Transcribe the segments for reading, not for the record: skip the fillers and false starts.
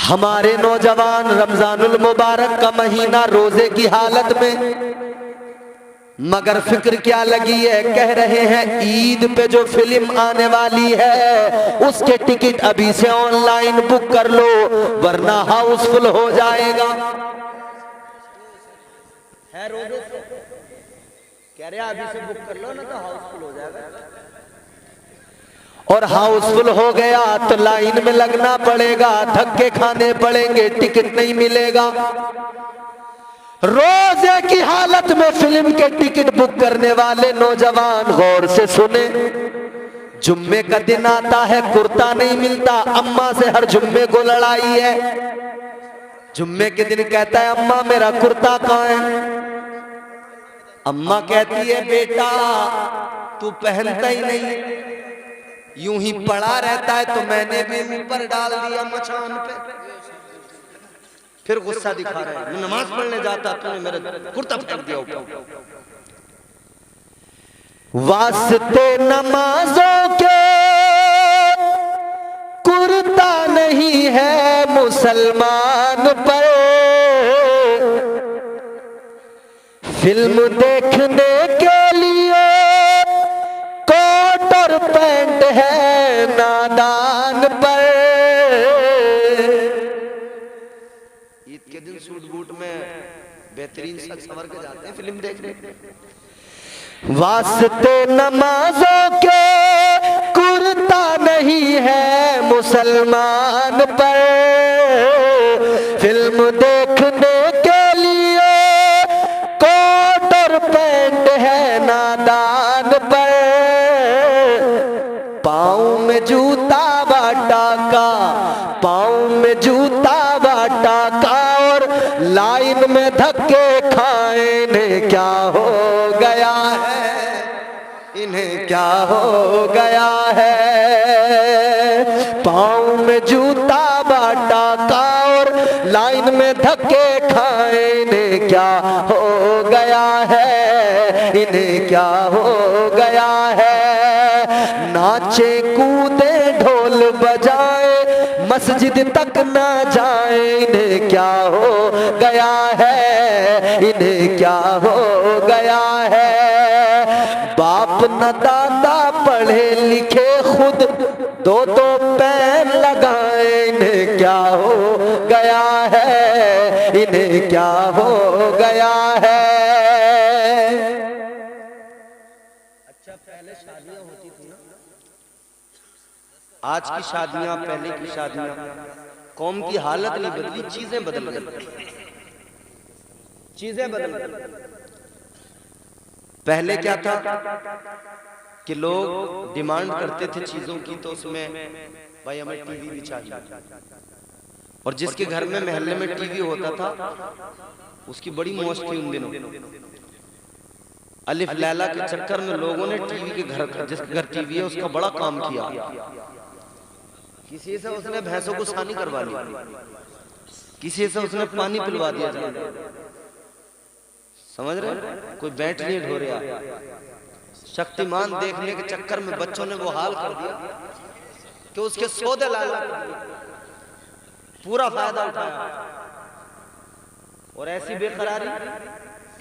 हमारे नौजवान रमजानुल मुबारक का महीना रोजे की हालत में, मगर फिक्र क्या लगी है, कह रहे हैं ईद पे जो फिल्म आने वाली है उसके टिकट अभी से ऑनलाइन बुक कर लो वरना हाउसफुल हो जाएगा। है रोजे से कह रहे हैं अभी से बुक कर लो ना तो हाउसफुल हो जाएगा, और हाउसफुल हो गया तो लाइन में लगना पड़ेगा, धक्के खाने पड़ेंगे, टिकट नहीं मिलेगा। रोजे की हालत में फिल्म के टिकट बुक करने वाले नौजवान गौर से सुने, जुम्मे का दिन आता है कुर्ता नहीं मिलता, अम्मा से हर जुम्मे को लड़ाई है। जुम्मे के दिन कहता है अम्मा मेरा कुर्ता कहाँ है, अम्मा कहती है बेटा तू पहनता ही नहीं, यूं ही पड़ा रहता है तो मैंने भी ऊपर डाल दिया मचान पे। फिर गुस्सा दिखा रहे हैं, मैं नमाज पढ़ने जाता तूने मेरा कुर्ता फेंक दिया ऊपर। वास्ते नमाजों के कुर्ता नहीं है मुसलमान पर, फिल्म देखने के लिए कोट और पैंट है नादान पर। ईद के दिन सूट बूट में बेहतरीन सज संवर के जाते हैं फिल्म देखने। वास्ते नमाजों के कुर्ता नहीं है मुसलमान पर, फिल्म देखने के लिए कोट और पैंट है नादान पर। पाँव में जूता बाटा का, पाँव में जूता बाटा का, और लाइन में धक्के खाए, इन्हें क्या हो गया है, इन्हें क्या हो गया है। पाँव में जूता बाटा का और लाइन में धक्के खाए, इन्हें क्या हो गया है, इन्हें क्या हो गया है। नाचे कूदे ढोल बजाए मस्जिद तक ना जाए, इन्हें क्या हो गया है, इन्हें क्या हो गया है। बाप न दादा पढ़े लिखे खुद दो दो पैर लगाए, इन्हें क्या हो गया है, इन्हें क्या हो गया है। अच्छा पहले शादियां होती थी ना, आज की शादियां पहले की शादियां, कौम की हालत नहीं बदली, चीजें बदल गई, चीजें बदल गई। पहले क्या था कि लोग डिमांड करते थे चीजों की, तो उसमें भाई हमें टीवी भी चाहिए, और जिसके घर में मोहल्ले में टीवी होता था उसकी बड़ी मौज थी उन दिनों। अलिफ लैला के चक्कर में लोगों ने टीवी के घर, जिसके घर टीवी है उसका बड़ा काम किया। किसी से उसने भैंसों को सानी करवा ली, किसी से उसने पानी पिलवा दिया, समझ रहे, कोई बैठ नहीं ढो रहा। शक्तिमान देखने के चक्कर में बच्चों ने वो हाल कर दिया कि उसके सौदे लाला पूरा फायदा उठाया। और ऐसी बेकरारी,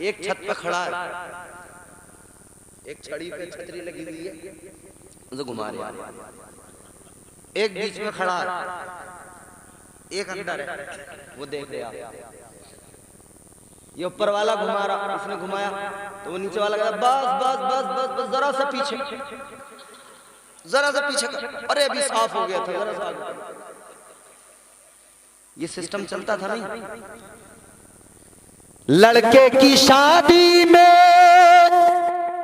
एक छत पे खड़ा है, एक छड़ी पे छतरी लगी हुई है उसे घुमा रहा है, एक बीच में खड़ा है, एक अंदर है, वो देख रहा। ये ऊपर वाला घुमा रहा, उसने घुमाया तो वो नीचे वाला कहता बस बस बस बस बस जरा सा पीछे, जरा सा पीछे कर, अरे अभी साफ हो गया था, जरा सा। ये सिस्टम चलता था नहीं। लड़के की शादी में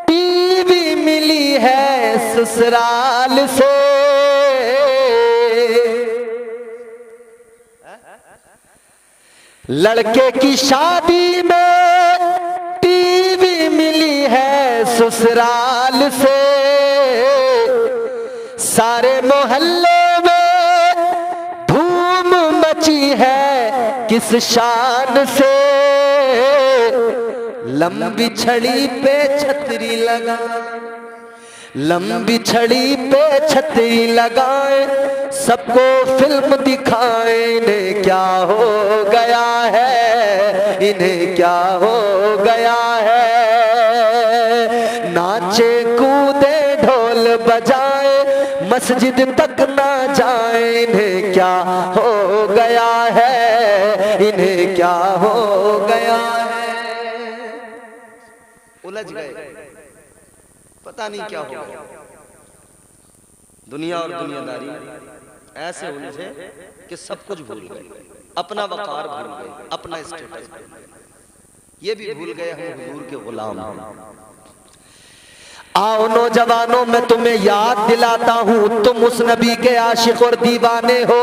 टीवी मिली है ससुराल से, लड़के की शादी में टीवी मिली है ससुराल से। सारे मोहल्ले में धूम मची है किस शान से। लंबी छड़ी पे छतरी लगा, लंबी छड़ी पे छतरी लगाए, सबको फिल्म दिखाए, क्या हो गया है, इन्हें क्या हो गया है। नाचे कूदे ढोल बजाए मस्जिद तक ना जाए, इन्हें क्या हो गया है, इन्हें क्या हो गया है। उलझ गए, पता नहीं क्या हो गया। दुनिया और दुनियादारी ऐसे उलझे कि सब कुछ भूल गए, अपना वकार भूल गए, अपना स्टेटस भूल गए, ये भी भूल गए हम हुजूर के गुलाम हैं। आओ नौजवानों, मैं तुम्हें याद दिलाता हूँ, तुम उस नबी के आशिक और दीवाने हो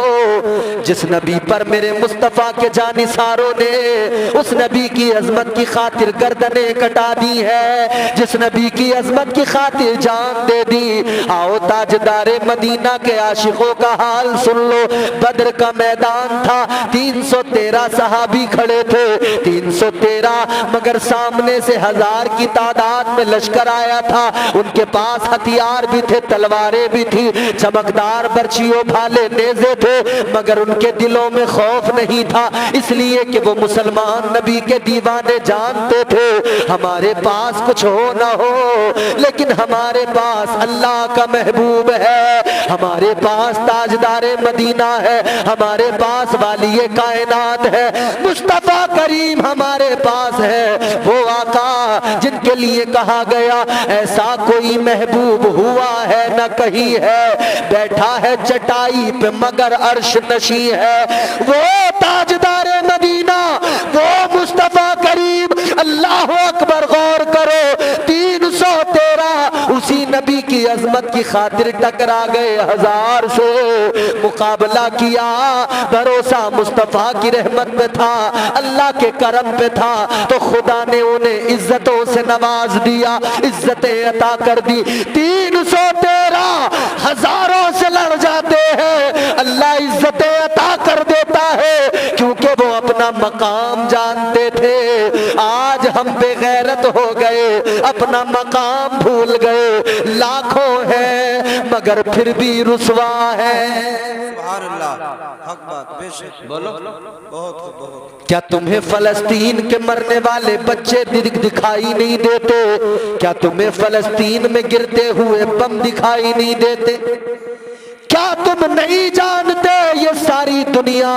जिस नबी पर मेरे मुस्तफा के जानिसारों ने उस नबी की अजमत की खातिर गर्दनें कटा दी है, जिस नबी की अजमत की खातिर जान दे दी। आओ ताजदारे मदीना के आशिकों का हाल सुन लो। बद्र का मैदान था, 313 सहाबी खड़े थे, 313, मगर सामने से 1000 की तादाद में लश्कर आया था। उनके पास हथियार भी थे, तलवारें भी थी, चमकदार बर्छियों भाले नेज़े थे, मगर उनके दिलों में खौफ नहीं था, इसलिए कि वो मुसलमान नबी के दीवाने जानते थे हमारे पास कुछ हो ना हो, लेकिन हमारे पास अल्लाह का महबूब है, हमारे पास ताजदारे मदीना है, हमारे पास वालिए कायनात है, मुस्तफा करीम हमारे पास है, वो आका जिनके लिए कहा गया ऐसा कोई महबूब हुआ है न कहीं है, बैठा है चटाई पे मगर अर्श नशी है, वो ताजदारे मदीना, वो मुस्तफा करीम। अल्लाह अकबर, गौर करो, 313 उसी नबी की अजमत की खातिर टकरा गए, 1000 से मुकाबला किया। भरोसा मुस्तफा की रहमत पे था, अल्लाह के करम पे था, तो खुदा ने उन्हें इज्जतों से नवाज दिया, इज्जतें अता कर दी। 313 हजारों से लड़ जाते हैं, अल्लाह इज्जतें अता कर देता है, क्योंकि वो अपना मकाम जानते थे। आज हम बेगैरत हो गए, अपना मकाम भूल गए, लाखों हैं मगर फिर भी रुसवा है। सुभान अल्लाह, हक बात, बेशक बोलो, बहुत। क्या तुम्हें फलस्तीन के मरने वाले बच्चे दिखाई नहीं देते? क्या तुम्हें फलस्तीन में गिरते हुए बम दिखाई नहीं देते? क्या तुम नहीं जानते ये सारी दुनिया,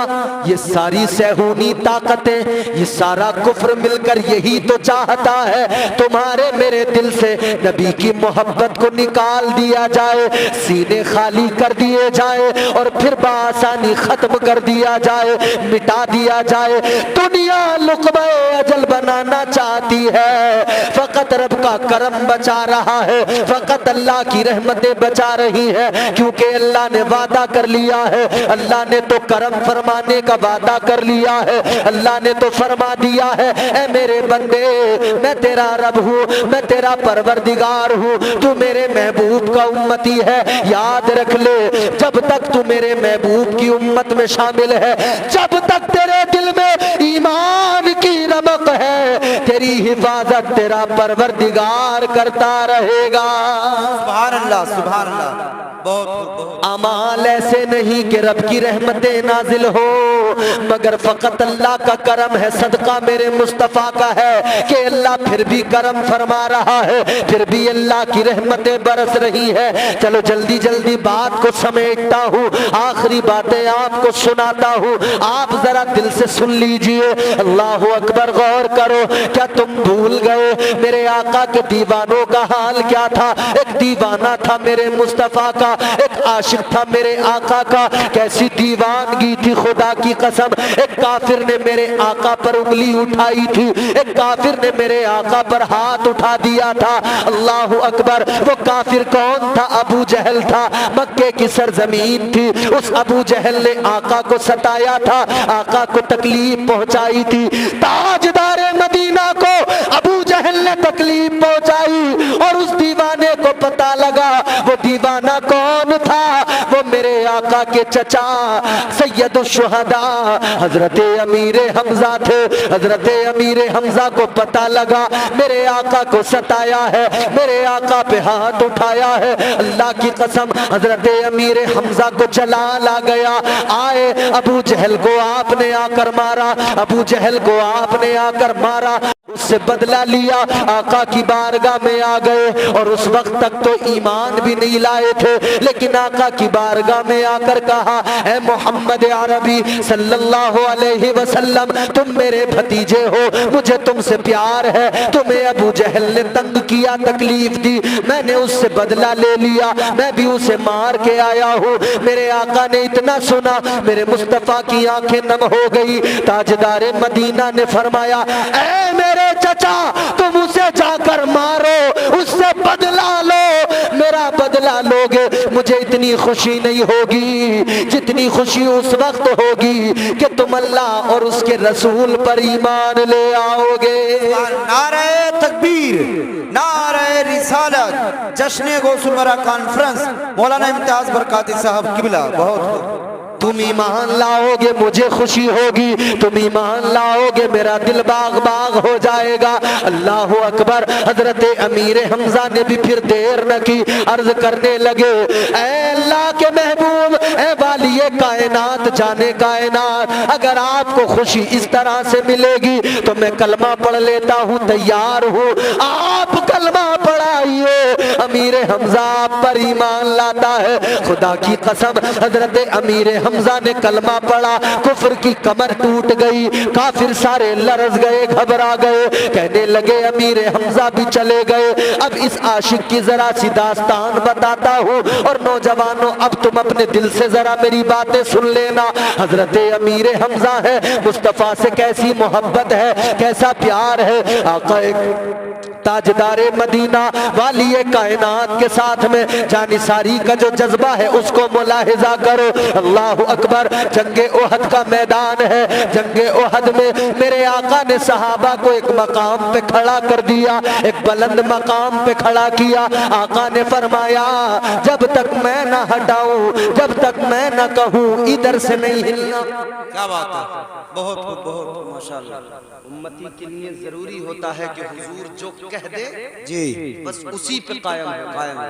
ये सारी सहूनी ताकतें, ये सारा कुफ्र मिलकर यही तो चाहता है तुम्हारे मेरे दिल से नबी की मोहब्बत को निकाल दिया जाए, सीने खाली कर दिए जाए और फिर बासानी खत्म कर दिया जाए, मिटा दिया जाए। दुनिया लुक़्मा अजल बनाना चाहती है, फकत रब का करम बचा रहा है, फकत अल्लाह की रहमतें बचा रही है, क्योंकि अल्लाह ने वादा कर लिया है, अल्लाह ने तो करम फरमाने का वादा कर लिया है, अल्लाह ने तो फरमा दिया है, ऐ मेरे बंदे मैं तेरा रब हूँ, मैं तेरा परवरदिगार हूँ, तू मेरे महबूब का उम्मती है। याद रख ले, जब तक तू मेरे महबूब की उम्मत में शामिल है, जब तक तेरे दिल में ईमान की रमक है, तेरी हिफाजत तेरा परवरदिगार करता रहेगा। सुभान अल्लाह, सुभान अल्लाह, बहुत। अमाल ऐसे नहीं कि रब की रहमतें नाजिल हो, मगर फकत अल्लाह का करम है, सदका मेरे मुस्तफा का है कि अल्लाह फिर भी करम फरमा रहा है, फिर भी अल्लाह की रहमतें बरस रही है। चलो जल्दी जल्दी बात को समेटता हूँ, आखिरी बातें आपको सुनाता हूँ, आप जरा दिल से सुन लीजिए। अल्लाह अकबर, गौर करो। क्या तुम भूल गए मेरे आका के दीवानों का हाल क्या था? एक दीवाना था मेरे मुस्तफा का, एक आशिक था मेरे आका का, कैसी दीवानगी थी खुदा की कसम। एक काफिर ने मेरे आका पर उंगली उठाई थी, एक काफिर ने मेरे आका पर हाथ उठा दिया था। अल्लाह अकबर, वो काफिर कौन था? अबू जहल था, मक्के की सरजमीन थी, उस अबू जहल ने आका को सताया था, आका को तकलीफ पहुंचाई थी। ताजदारे मदीना को अबू जहल ने तकलीफ पहुंचाई और उस दीवाने को पता लगा वो दीवाना कौन था, वो मेरे मेरे आका के चचा सैयदुल शुहदा हजरत अमीर हमजा थे। हजरत अमीर हमजा को पता लगा मेरे आका को सताया है, मेरे आका पे हाथ उठाया है। अल्लाह की कसम हजरत अमीर हमजा को जलाल आ गया। आए अबू जहल को आपने आकर मारा, अबू जहल को आपने आकर मारा, उससे बदला लिया। आका की बारगाह में आ गए और उस वक्त तक तो ईमान भी नहीं लाए थे, लेकिन आका की बारगाह में आकर कहा, ऐ मोहम्मद अरबी सल्लल्लाहु अलैहि वसल्लम, तुम मेरे भतीजे हो, मुझे तुमसे प्यार है। तुम्हें अबू जहल ने तंग किया, तकलीफ दी, मैंने उससे बदला ले लिया, मैं भी उसे मार के आया हूँ। मेरे आका ने इतना सुना, मेरे मुस्तफा की आंखें नम हो गई। ताजदारे मदीना ने फरमाया, ऐ मेरे चचा, तुम उसे जाकर मारो, उससे बदला लो। मेरा बदला लोगे, मुझे इतनी खुशी नहीं होगी जितनी खुशी उस वक्त होगी कि तुम अल्लाह और उसके रसूल पर ईमान ले आओगे। नारे तकबीर, नारे रिसालत, जश्न गौसुलवरा कॉन्फ्रेंस, मौलाना इम्तियाज बरकाती साहब किबला। बहुत तुम ईमान लाओगे, मुझे खुशी होगी, तुम ईमान लाओगे, मेरा दिल बाग बाग हो जाएगा। अल्लाह अकबर। हजरत अमीर हमजा ने भी फिर देर न की, अर्ज करने लगे, ऐ अल्लाह के महबूब, ऐ वालिए कायनात, जाने कायनात, अगर आपको खुशी इस तरह से मिलेगी तो मैं कलमा पढ़ लेता हूँ, तैयार हूँ। आप कलमा पढ़ाइए। अमीर हमजा आप पर ईमान लाता है। खुदा की कसम हजरत अमीर हमजा ने कलमा पढ़ा, कुफ्र की कमर टूट गई, काफिर सारे लरज गए, घबरा गए, कहने लगे अमीर हमजा भी चले गए। अब इस आशिक की जरा सी दास्तान बताता हूँ, और नौजवानों अब तुम अपने दिल से जरा मेरी बातें सुन लेना। हजरत अमीर हमजा है, मुस्तफा से कैसी मोहब्बत है, कैसा प्यार है। आका ताजदारे मदीना वाली कायनात के साथ में जानिसारी का जो जज्बा है उसको मुलाहिजा करो। अल्लाह अकबर। जंगे ओहद का मैदान है। जंगे ओहद में मेरे आका ने सहाबा को एक मकाम पे खड़ा कर दिया, एक बुलंद मकाम पे खड़ा किया। आका ने फरमाया, जब तक मैं ना हटाऊं, जब तक मैं ना कहूं, इधर से नहीं हिलना। क्या बात है, बहुत माशाल्लाह। उम्मती के लिए जरूरी होता है कि हुजूर जो कह दे जी बस उसी पे कायम है। कायम है,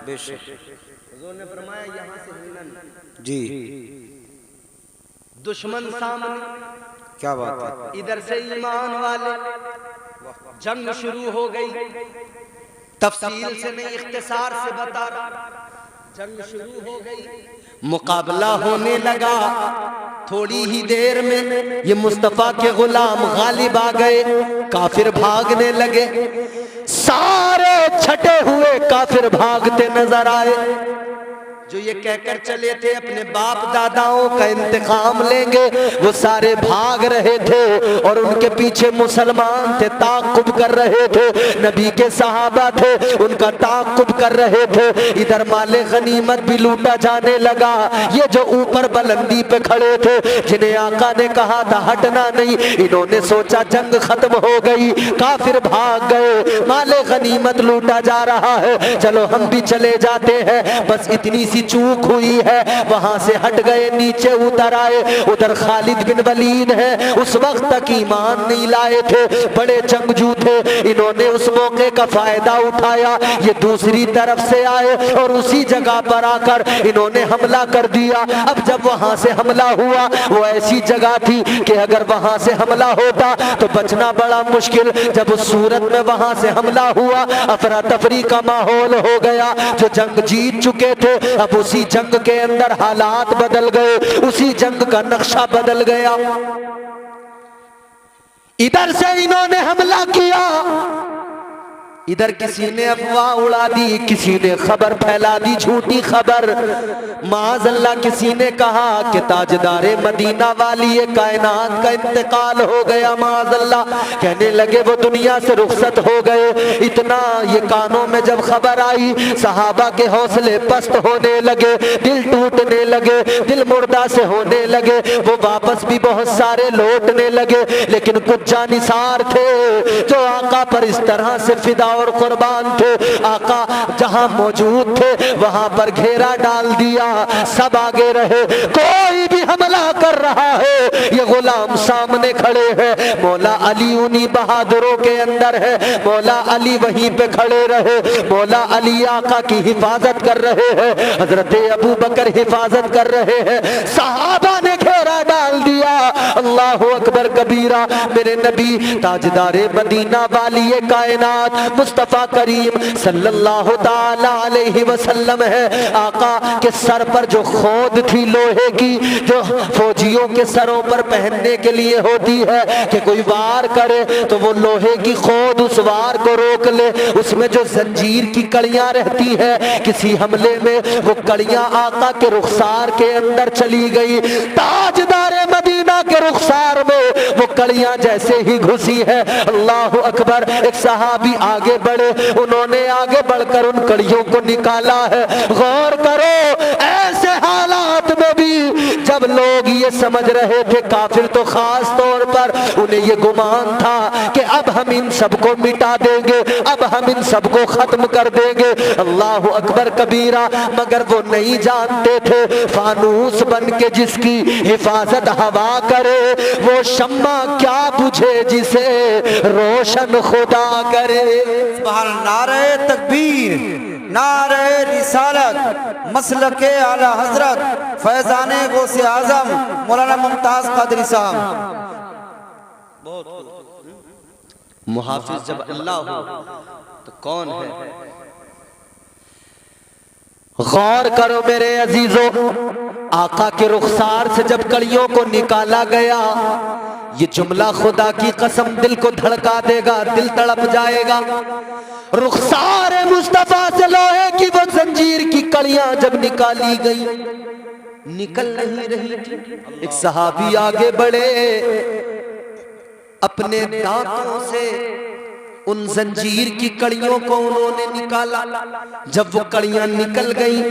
बेशक। हुजूर ने फरमाया यहाँ से हिलना नहीं। जी दुश्मन सामने, क्या बात है, इधर से ईमान वाले, जंग शुरू हो गई। तफसील से नहीं, इख्तिसार से बता रहा। जंग शुरू हो गई, मुकाबला होने लगा। थोड़ी ही देर में ये मुस्तफा के गुलाम गालिब आ गए, काफिर भागने लगे। सारे छटे हुए काफिर भागते नजर आए। जो ये कहकर चले थे अपने बाप दादाओं का इंतकाम लेंगे, वो सारे भाग रहे थे और उनके पीछे मुसलमान थे, ताक़ुब कर रहे थे। नबी के सहाबा थे, उनका ताक़ुब कर रहे थे। इधर माले गनीमत भी लूटा जाने लगा। ये जो ऊपर बुलंदी पे खड़े थे, जिन्हें आका ने कहा था हटना नहीं, इन्होंने सोचा जंग खत्म हो गई, काफिर भाग गए, माले गनीमत लूटा जा रहा है, चलो हम भी चले जाते हैं। बस इतनी चूक हुई है, वहां से हट गए, नीचे उतर आए। उधर खालिद बिन वलीद है, उस वक्त तक ईमान नहीं लाए थे, बड़े जंगजू थे। इन्होंने उस मौके का फायदा उठाया, ये दूसरी तरफ से आए और उसी जगह पर आकर इन्होंने हमला कर दिया। अब जब वहां से हमला हुआ, वो ऐसी जगह थी कि अगर वहां से हमला होता तो बचना बड़ा मुश्किल। जब उस सूरत में वहां से हमला हुआ, अफरा तफरी का माहौल हो गया। जो जंग जीत चुके थे, अब उसी जंग के अंदर हालात बदल गए, उसी जंग का नक्शा बदल गया। इधर से इन्होंने हमला किया, इधर किसी ने अफवाह उड़ा दी, किसी ने खबर फैला दी, झूठी खबर। माज़अल्लाह किसी ने कहा कि ताजदारे मदीना वाली ये कायनात का इंतकाल हो गया। माज़अल्लाह कहने लगे वो दुनिया से रुखसत हो गए। इतना ये कानों में जब खबर आई, सहाबा के हौसले पस्त होने लगे, दिल टूटने लगे, दिल मुर्दा से होने लगे। वो वापस भी बहुत सारे लौटने लगे, लेकिन कुछ जानिसार थे जो आका पर इस तरह से फिदा और कुर्बान थे। आका जहां मौजूद थे वहां पर घेरा डाल दिया, सब आगे रहे। कोई भी हमला कर रहा है, ये गुलाम सामने खड़े हैं। मौला अली उन्हीं बहादुरों के अंदर है। मौला अली वहीं पे खड़े रहे। मौला अली आका की हिफाजत कर रहे हैं, हजरत अबू बकर हिफाजत कर रहे हैं। सहाबा ने घेरा डाल दिया। अल्लाह अकबर कबीरा। मेरे नबी ताजदारे मदीना वाली कायनात मुस्तफा करीम सल्लल्लाहु ताला अलैहि वसल्लम है। आका के सर पर जो खोद थी लोहे की, जो फौजियों के सरों पर पहनने के लिए होती है कि कोई वार करे तो वो लोहे की खोद उस वार को रोक ले, उसमें जो जंजीर की कड़ियां रहती है, किसी हमले में वो कड़ियां आका के रुखसार के अंदर चली गई। ताजदारे मदीना के रुखसार में वो कड़ियां जैसे ही घुसी है, अल्लाह अकबर, एक सहाबी आगे बढ़े, उन्होंने आगे बढ़कर उन कड़ियों को निकाला है। गौर करो, ऐसे हालात में भी जब लोग ये समझ रहे थे, काफिर तो खास तौर पर, उन्हें ये गुमान था कि अब हम इन सबको मिटा देंगे, अब हम इन सबको खत्म कर देंगे। अल्लाह अकबर कबीरा। मगर वो नहीं जानते थे फानूस बन के जिसकी हिफाजत हवा करे, वो शम्मा क्या बुझे जिसे रोशन खुदा करे। सुभान नारे तकबीर, नारे रिसालत, मसलके आला हजरत फैजाने गौसे आजम मौलाना मुमताज कादरी साहब। मुहाफिज जब अल्लाह हो तो कौन है? गौर करो मेरे अजीजों, आका के रुखसार से जब कड़ियों को निकाला गया, ये जुमला खुदा की कसम दिल को धड़का देगा, दिल तड़प जाएगा। रुखसार मुस्तफा से लोहे की वो जंजीर की कड़ियां जब निकाली गई, निकल नहीं रही थी। एक सहाबी आगे बढ़े, अपने दांतों से उन जंजीर की कड़ियों को उन्होंने निकाला। जब वो कड़ियां निकल गई,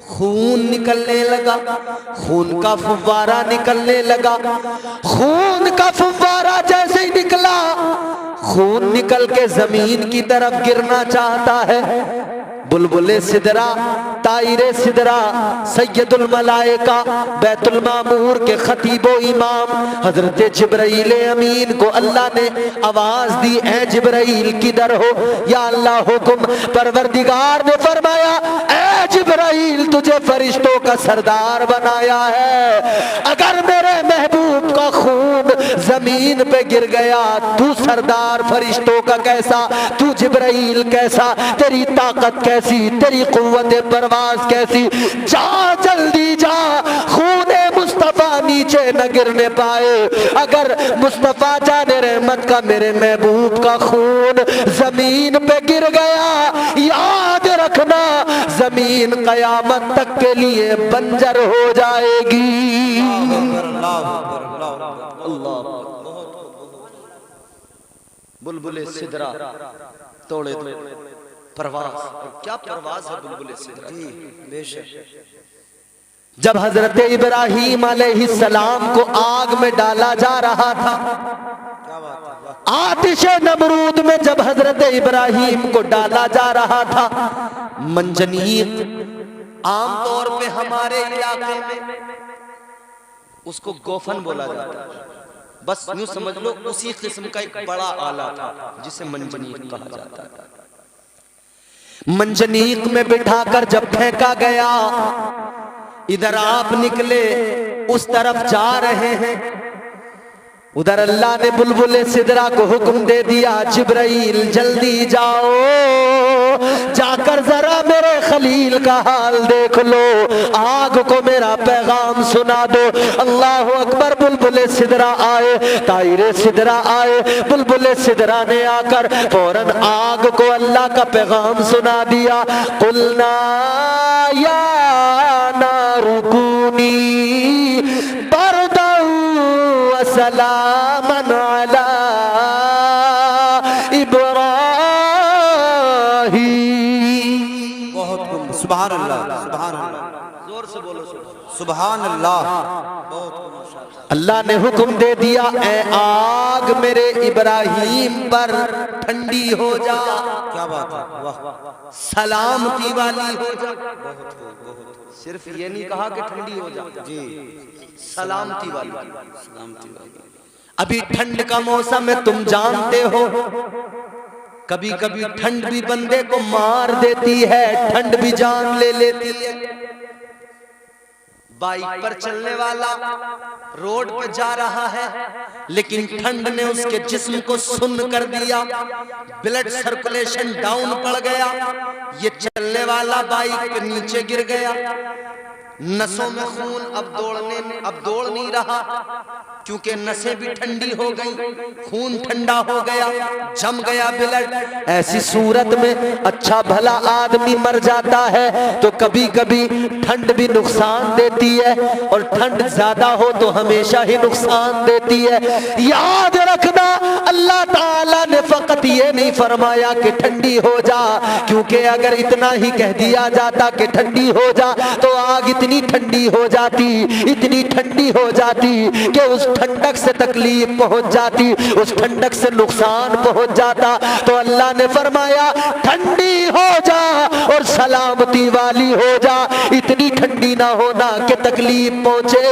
खून निकलने लगा, खून का फुव्वारा निकलने लगा। खून का फुव्वारा जैसे ही निकला, खून निकल के जमीन की तरफ गिरना चाहता है। बुलबुले सिदरा, ताइरे सिदरा, सैयदुल मलाइका, बैतुल मामूर के खतीबो इमाम हजरत जिब्राइल अमीन को अल्लाह ने आवाज दी, ए जिब्राइल किधर हो? या अल्लाह हुक्म, परवरदिगार ने फरमाया, ए जिब्राइल तुझे फरिश्तों का सरदार बनाया है। अगर मेरे महबूब का खून जमीन पे गिर गया, तू सरदार फरिश्तों का कैसा, तू जिब्राइल कैसा, तेरी ताकत कैसी, तेरी कुव्वत परवाज कैसी। जा जल्दी जा, खूने मुस्तफा नीचे न गिरने पाए। अगर मुस्तफा जाने रहमत का मेरे महबूब का खून जमीन पे गिर गया, याद रखना जमीन कयामत तक के लिए बंजर हो जाएगी। बुलबुले सिदरा तोड़े परवास, क्या परवास है बुलबुले सिदरा की। बेशक जब हजरत इब्राहीम अलैहिस्सलाम को आग में डाला जा रहा था, आतिश नमरूद में जब हजरत इब्राहीम को डाला जा रहा था, मंजनीक आमतौर पे हमारे इलाके में उसको गोफन बोला जाता है। बस यूं समझ लो, उसी किस्म का एक बड़ा आला था जिसे मंजनीक कहा जाता है। मंजनीक में बिठाकर जब फेंका गया, इधर आप निकले, उस तरफ जा रहे हैं, उधर अल्लाह ने बुलबुले सिदरा को हुक्म दे दिया, जिब्राइल जल्दी जाओ, जाकर जरा मेरे खलील का हाल देख लो, आग को मेरा पैगाम सुना दो। अल्लाह अकबर। बुलबुले सिदरा आए, ताइरे सिदरा आए। बुलबुले सिदरा ने आकर फौरन आग को अल्लाह का पैगाम सुना दिया। कुलना या नारुकुनी बरदौ व सलामन अला सुभान अल्लाह, सुभान अल्लाह, जोर से बोलो सुभान अल्लाह। अल्लाह ने हुक्म दे दिया, ए आग मेरे इब्राहीम पर ठंडी हो जा, क्या बात है, वाह, सलामती वाली हो जा। बहुत सिर्फ ये नहीं कहा कि ठंडी हो जा, जी, सलामती वाली। सलामती वाली। अभी ठंड का मौसम है, तुम जानते हो कभी कभी ठंड भी बंदे को मार देती है, ठंड भी जान ले लेती है। बाइक पर चलने वाला रोड पे जा रहा है, लेकिन ठंड ने उसके जिस्म को सुन्न कर दिया, ब्लड सर्कुलेशन डाउन पड़ गया, ये चलने वाला बाइक पे नीचे गिर गया, नसों में खून अब दौड़ नहीं रहा, क्योंकि नसें भी ठंडी हो गई, खून ठंडा हो गया, जम गया ब्लड। ऐसी सूरत में अच्छा भला आदमी मर जाता है। तो कभी कभी ठंड भी नुकसान देती है, और ठंड ज्यादा हो तो हमेशा ही नुकसान देती है। याद रखना, अल्लाह ताला ने फकत ये नहीं फरमाया कि ठंडी हो जा, क्योंकि अगर इतना ही कह दिया जाता कि ठंडी हो जा तो आग इतनी ठंडी हो जाती, इतनी ठंडी हो जाती कि उस ठंडक से तकलीफ पहुंच जाती, उस ठंडक से नुकसान पहुंच जाता। तो अल्लाह ने फरमाया ठंडी हो जा और सलामती वाली हो जा, इतनी ठंडी ना होना कि तकलीफ पहुंचे,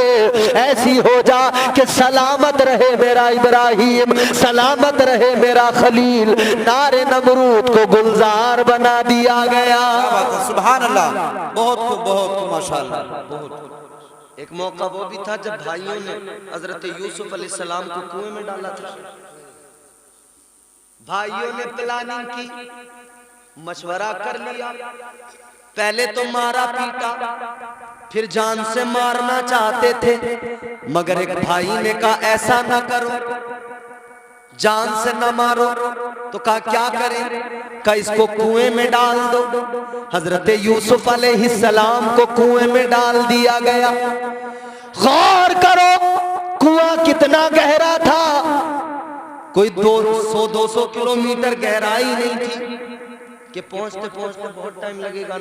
ऐसी हो जा कि सलामत रहे मेरा इब्राहिम, सलामत रहे मेरा खलील। नारे नमरूद को गुलजार बना दिया गया। क्या बात है, सुभान अल्लाह, बहुत खूब, बहुत खूब, माशाअल्लाह, बहुत खूब। एक मौका वो भी था जब भाइयों ने हजरत यूसुफ अलैहिस्सलाम को कुएं में डाला था। भाइयों ने प्लानिंग की, मशवरा कर लिया, पहले तो मारा पीटा, फिर जान से मारना चाहते थे, मगर एक भाई ने कहा ऐसा ना करो, जान से न मारो। तो कहा क्या करें? कहा इसको कुएं में डाल दो। हजरत यूसुफ अलैहिस्सलाम को कुएं में डाल दिया गया। गौर करो, कुआं कितना गहरा था, कोई 200 किलोमीटर गहराई नहीं थी कि पहुंचते पहुंचते बहुत टाइम लगेगा।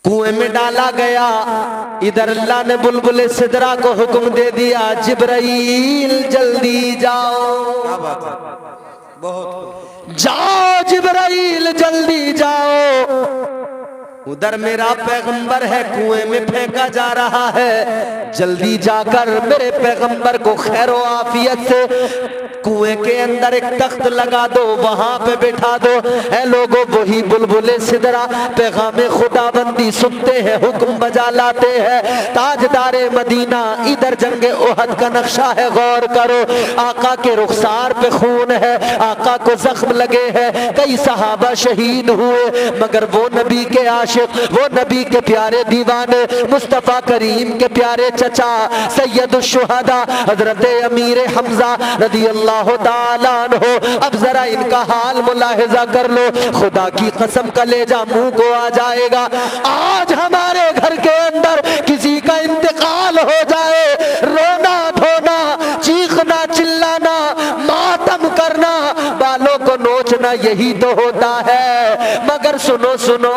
कुएं में डाला गया। इधर अल्लाह ने बुलबुल सिदरा को हुक्म दे दिया, जिब्राइल जल्दी जाओ। क्या बात है, बहुत जाओ जिब्राइल जल्दी जाओ, उधर मेरा पैगंबर है, कुएं में फेंका जा रहा है, जल्दी जाकर मेरे पैगंबर को खैरो आफियत से कुएं के अंदर एक तख्त लगा दो, वहां पे बैठा दो। ऐ लोगों, वही बुलबुले सिदरा पैगामे खुदाबंदी सुनते हैं, हुक्म बजा लाते हैं। ताजदारे मदीना, इधर जंगे ओहद का नक्शा है, गौर करो, आका के रुखसार पे खून है, आका को जख्म लगे हैं, कई सहाबा शहीद हुए, मगर वो नबी के आशिक, वो नबी के प्यारे दीवाने, मुस्तफा करीम के प्यारे चचा सैयद शुहदा हजरत अमीर हमजा रदी अल्लाह ताला अन्हु। अब जरा इनका हाल मुलाहिजा कर लो, खुदा की कसम कलेजा मुंह को आ जाएगा। आज हमारे घर के अंदर किसी का इंतकाल हो जाए, रोना धोना, चीखना चिल्लाना, मातम करना, बालों को नोचना, यही तो होता है। मगर सुनो सुनो,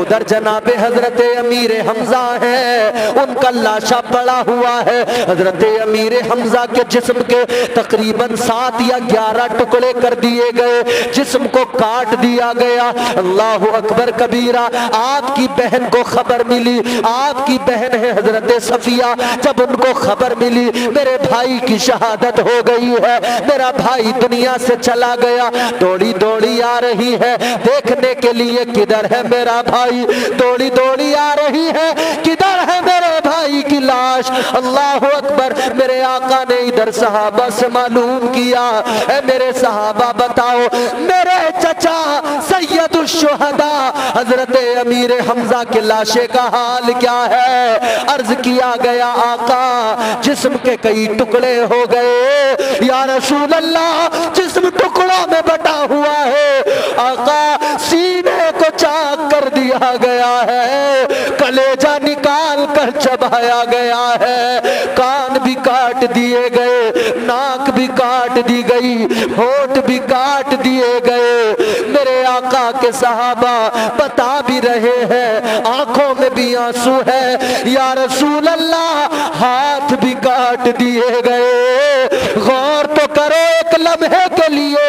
उधर जनाबे हजरत अमीर हमजा है, उनका लाशा पड़ा हुआ है। हजरत अमीर हमजा के जिस्म के तकरीबन 7 या 11 टुकड़े कर दिए गए, जिस्म को काट दिया गया। अल्लाह अकबर कबीरा। आपकी बहन को खबर मिली, आपकी बहन है हजरत सफिया, जब उनको खबर मिली मेरे भाई की शहादत हो गई है, मेरा भाई दुनिया से चला गया, दौड़ी दौड़ी आ रही है देखने के लिए किधर है मेरा भाई, दौड़ी दौड़ी आ रही है किधर है मेरे भाई की लाश। अल्लाह अकबर। मेरे आका ने इधर सहाबा से मालूम किया, ऐ मेरे सहाबा बताओ मेरे चचा सैयदुल शुहदा हजरत अमीर हमजा के लाशे का हाल क्या है। अर्ज किया गया आका जिस्म के कई टुकड़े हो गए, या रसूल अल्लाह जिस्म टुकड़ों में बटा हुआ है। आका सीने को चाक कर दिया गया है, कलेजा निकाल कर चबाया गया है, कान भी काट दिए गए, नाक भी काट दी गई, होठ भी काट दिए गए। मेरे आका के सहाबा बता भी रहे हैं, आंखों में भी आंसू है, या रसूल अल्लाह हाथ भी काट दिए गए। गौर तो करो, एक लम्हे के लिए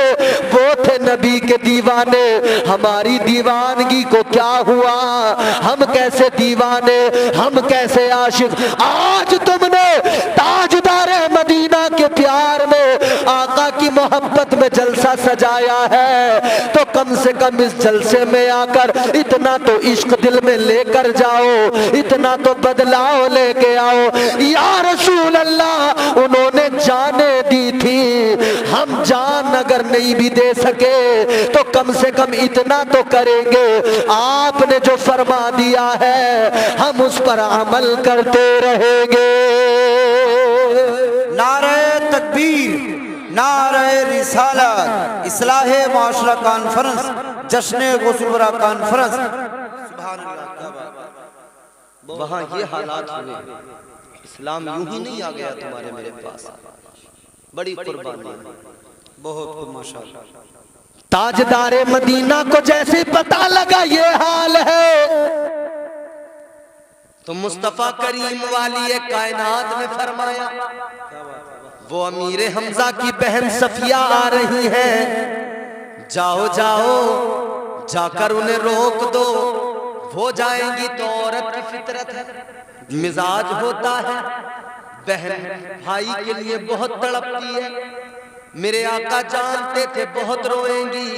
वो थे नबी के दीवाने। हमारी दीवानगी को क्या हुआ, हम कैसे दीवाने, हम कैसे आशिक। आज तुमने ताजदारे मदीना के प्यार में, आका की मोहब्बत में जलसा सजाया है, तो कम से कम इस जलसे में आकर इतना तो इश्क दिल में लेकर जाओ, इतना तो बदलाव लेके आओ। या रसूल अल्लाह, उन्होंने जाने दी थी, हम जान अगर नहीं भी दे सके तो कम से कम इतना तो करेंगे, आपने जो फरमा दिया है हम उस पर अमल करते रहेंगे। नारे तकबीर, नारे रिसालत, इस्लाहे माशरा कॉन्फ्रेंस, जश्न गुस्बरा कॉन्फ्रेंस। सुभान अल्लाह, क्या बात। वहां ये हालात हुए, इस्लाम यूं ही नहीं आ गया तुम्हारे मेरे पास, बड़ी कुर्बानी। बहुत माशाअल्लाह। ताजदारे मदीना को जैसे पता लगा ये हाल है, तो मुस्तफा करीम वाली कायनात ने फरमाया, वो अमीर हमजा की बहन सफिया आ रही हैं, जाओ जाओ जाकर उन्हें रोक दो, वो जाएंगी तो औरत की फितरत है, मिजाज होता है, बहन भाई के लिए बहुत तड़पती है, मेरे आका जानते थे बहुत रोएंगी।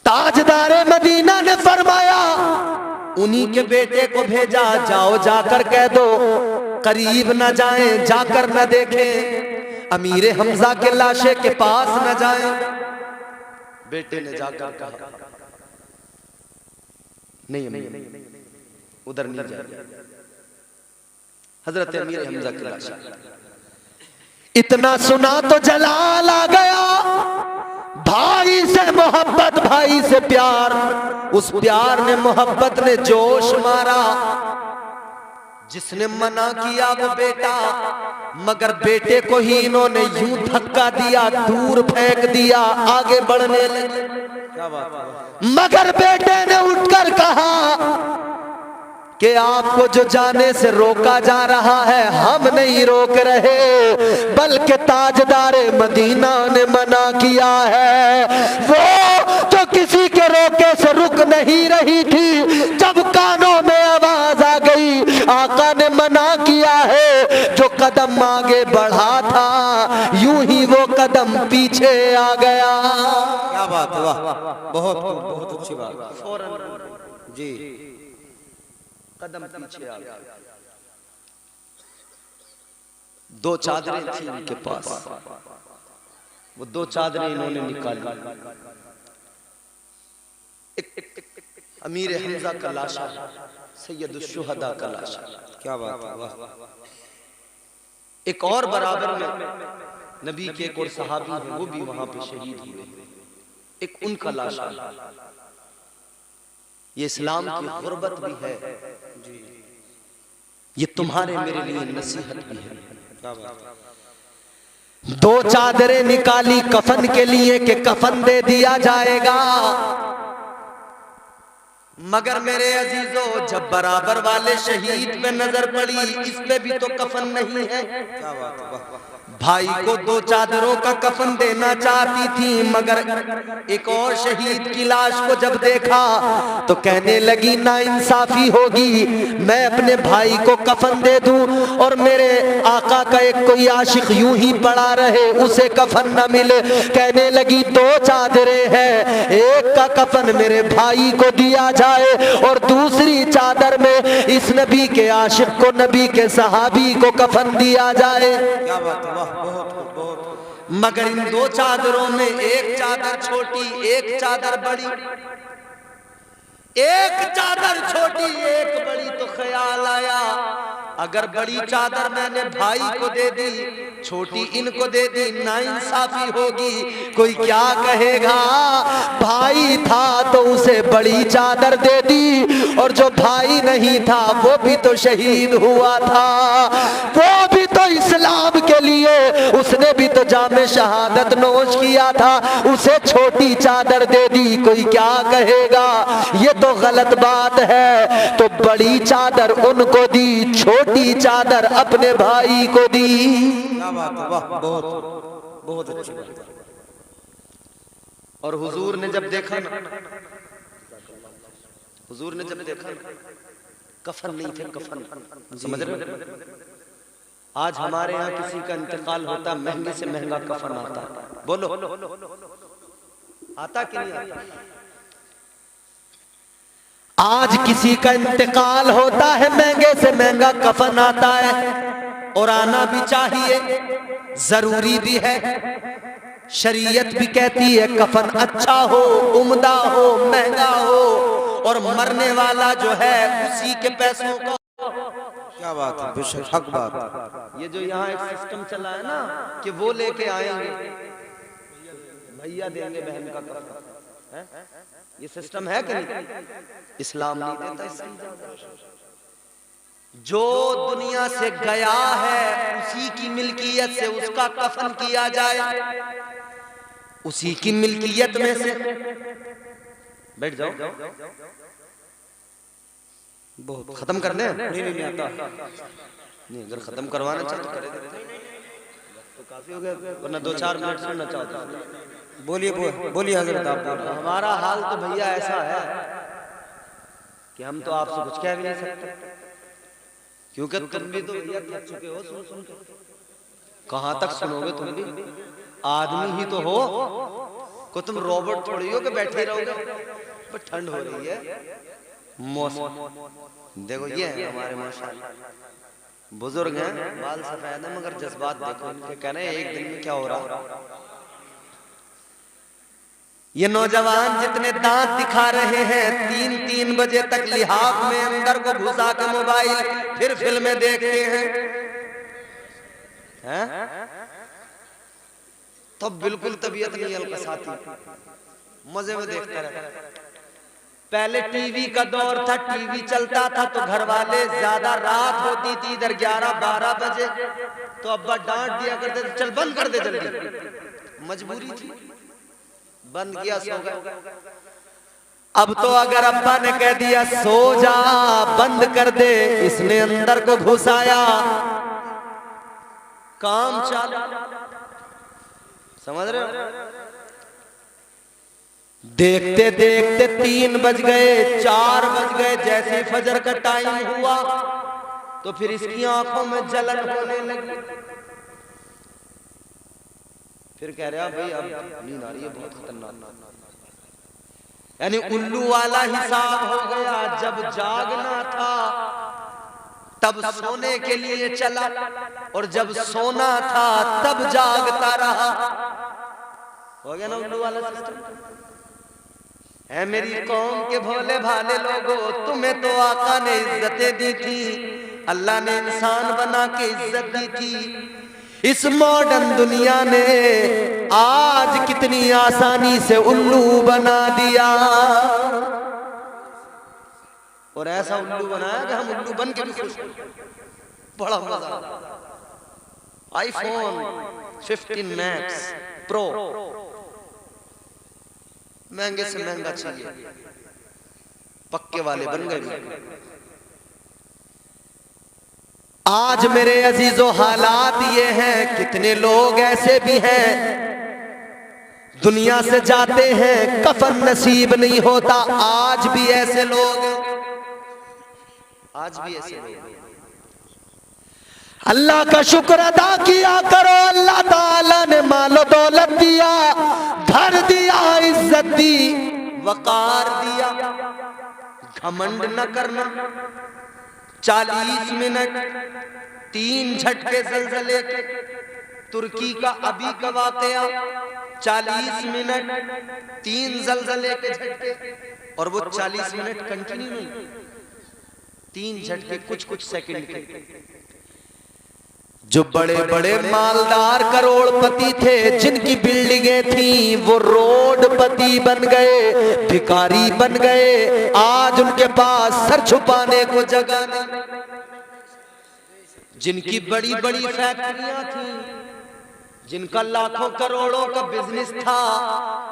ताजदारे मदीना ने फरमाया, उन्हीं के बेटे को भेजा, जाओ जाकर कह दो करीब न जाएं, जाकर न देखें, अमीर हमजा के लाशे के पास न जाएं। बेटे ने जाकर कहा, नहीं उधर नहीं जाए, हजरत अमीर हमजा के लाशे। इतना सुना तो जलाल आ गया, भाई से मोहब्बत, भाई से प्यार, उस प्यार ने, मोहब्बत ने जोश मारा। जिसने मना किया वो बेटा, मगर बेटे को ही इन्होंने यूं धक्का दिया, दूर फेंक दिया, आगे बढ़ने लगे। क्या बात। मगर बेटे ने उठकर कहा कि आपको जो जाने से रोका जा रहा है हम नहीं रोक रहे, बल्कि ताजदारे मदीना ने मना किया है। वो जो किसी के रोके से रुक नहीं रही थी, जब कानों में आवाज आ गई आका ने मना किया है, जो कदम आगे बढ़ा था यूं ही वो कदम पीछे आ गया। क्या बात, वाह, बहुत अच्छी बात जी। कदम पीछे आ गया। दो चादरें थी उनके पास, वो दो चादरें इन्होंने निकाली। एक अमीर हमजा का लाशा, सैयद शुहदा का लाशा। क्या बात है, वाह। एक और बराबर में नबी के एक और सहाबी हैं, वो भी वहां पे शहीद हुए, एक उनका लाशा। ये इस्लाम की गुर्बत भी है, ये तुम्हारे मेरे लिए नसीहत भी है। क्या बात। दो चादरें निकाली कफन के लिए कि कफन दे दिया जाएगा, मगर मेरे अजीजों जब बराबर वाले शहीद पे नजर पड़ी, इस पे भी तो कफन नहीं है। क्या बात, वाह। भाई को दो चादरों का कफन देना चाहती थी, मगर एक और शहीद की लाश को जब देखा तो कहने लगी नाइंसाफी होगी, मैं अपने भाई को कफन दे दूं और मेरे आका का एक कोई आशिक यूं ही पड़ा रहे, उसे कफन न मिले। कहने लगी दो चादरें हैं, एक का कफन मेरे भाई को दिया जाए और दूसरी चादर में इस नबी के आशिक को, नबी के सहाबी को कफन दिया जाए। क्या बात है, वाह, बहुत। मगर इन दो चादरों में एक चादर छोटी, एक चादर बड़ी, एक चादर छोटी एक बड़ी, तो ख्याल आया अगर बड़ी चादर मैंने भाई को दे दी, छोटी इनको दे दी, नाइंसाफी होगी, कोई क्या कहेगा। भाई था तो उसे बड़ी चादर दे दी और जो भाई नहीं था वो भी तो शहीद हुआ था, वो भी तो इस्लाम के लिए, उसने भी तो जामे शहादत नोश किया था, उसे छोटी चादर दे दी, कोई क्या कहेगा। ये तो गलत बात है। तो बड़ी चादर उनको दी, छोटी चादर अपने भाई को दी। क्या बात है, वाह, बहुत बहुत अच्छी बात। और हुजूर ने जब देखा ना, हुजूर ने जब देखा ना, कफन नहीं थे कफन, समझ रहे हो? आज हमारे यहाँ किसी का इंतकाल होता, महंगे से महंगा कफन आता है, बोलो आता कि नहीं आता? आज किसी का इंतकाल होता है, महंगे से महंगा कफन आता है, और आना भी चाहिए, जरूरी भी है। शरीयत भी कहती है कफन अच्छा हो, उम्दा हो, महंगा हो, और मरने वाला जो है उसी के पैसों का। क्या बात है, बेशक हक बात। ये जो यहाँ एक सिस्टम चला है ना कि वो लेके आएंगे, भैया देंगे बहन का कफन, है? ये सिस्टम है कि नहीं? इस्लाम नहीं देता इससे। जो दुनिया से गया है उसी की मिल्कियत से उसका कफन किया जाए, उसी की मिल्कियत में से। बैठ जाओ, बहुत खत्म कर ले। नहीं आता नहीं, अगर खत्म करवाना चाहो तो करे देते, तो काफी हो गया, वरना 2-4 मिनट सुनना चाहो तो बोलिए बोलिए हजरत आप। हमारा हाल तो भैया ऐसा है कि हम तो आपसे कुछ कह भी नहीं सकते, क्योंकि तुम भी तो भैया थक चुके हो सुन सुन के। कहां तक सुनोगे तुम भी? आदमी ही तो हो, को तुम रोबोट थोड़ी हो कि बैठे रहोगे। पर ठंड हो रही है, मौसम देखो, ये है हमारे माशाअल्लाह बुजुर्ग हैं, बाल सफेद है मगर जज्बात देखो इनके, कह रहे हैं एक दिन में क्या हो रहा। ये नौजवान जितने दांत दिखा रहे हैं, 3-3 बजे तक लिहाफ में अंदर को घुसा के मोबाइल फिर फिल्में देखते हैं? तब बिल्कुल तबीयत नहीं अलकसाती, मजे में देखते रहते। पहले टीवी का दौर था, टीवी चलता था तो घर वाले, ज्यादा रात होती थी इधर 11-12 बजे, तो अब्बा डांट दिया करते थे, चल बंद कर दे जल्दी, मजबूरी थी, बंद किया, सो गए। अब तो अगर अब्बा ने कह दिया सो जा, बंद कर दे, इसने अंदर को घुसाया, काम चालू, समझ रहे हो? देखते देखते 3 बज गए, 4 बज गए, जैसे फजर का टाइम हुआ तो फिर इसकी आंखों में जलन होने लगी। फिर कह रहा भाई अब नींद आ रही है, बहुत खतरनाक, यानी उल्लू वाला हिसाब हो गया। जब जागना था तब सोने के लिए चला, और जब सोना था तब जागता रहा। हो गया ना उल्लू वाला सिस्टम। है मेरी कौम के भोले भाले लोगों, तुम्हें तो आका ने इज्जतें दी थी, अल्लाह ने इंसान बना के इज्जत दी थी। इस मॉडर्न दुनिया ने आज कितनी आसानी से उल्लू बना दिया, और ऐसा उल्लू बनाया कि हम उल्लू बन के भी खुश हैं। बड़ा मजा। आईफोन 15 मैक्स प्रो महंगे से महंगा चाहिए, पक्के वाले बन गए। आज मेरे अजीजों हालात ये हैं, कितने लोग ऐसे भी हैं दुनिया से जाते हैं, कफन नसीब नहीं होता। आज भी ऐसे लोग, आज भी ऐसे लोग। अल्लाह का शुक्र अदा किया करो, अल्लाह ताला ने मालो दौलत दिया, धर दिया, इज्जत दी, वकार दिया, घमंड न करना। 40 मिनट 3 झटके ज़लज़ले के, तुर्की का अभी का वाकया, 40 मिनट 3 ज़लज़ले के झटके, और वो 40 मिनट कंटिन्यू नहीं, 3 झटके कुछ सेकंड के। जो बड़े बड़े मालदार करोड़पति थे, जिनकी बिल्डिंगें थी, वो रोडपति बन गए, भिखारी बन गए। आज उनके पास सर छुपाने को जगह नहीं। जिनकी बड़ी बड़ी फैक्ट्रियां थी, जिनका लाखों करोड़ों का बिजनेस था,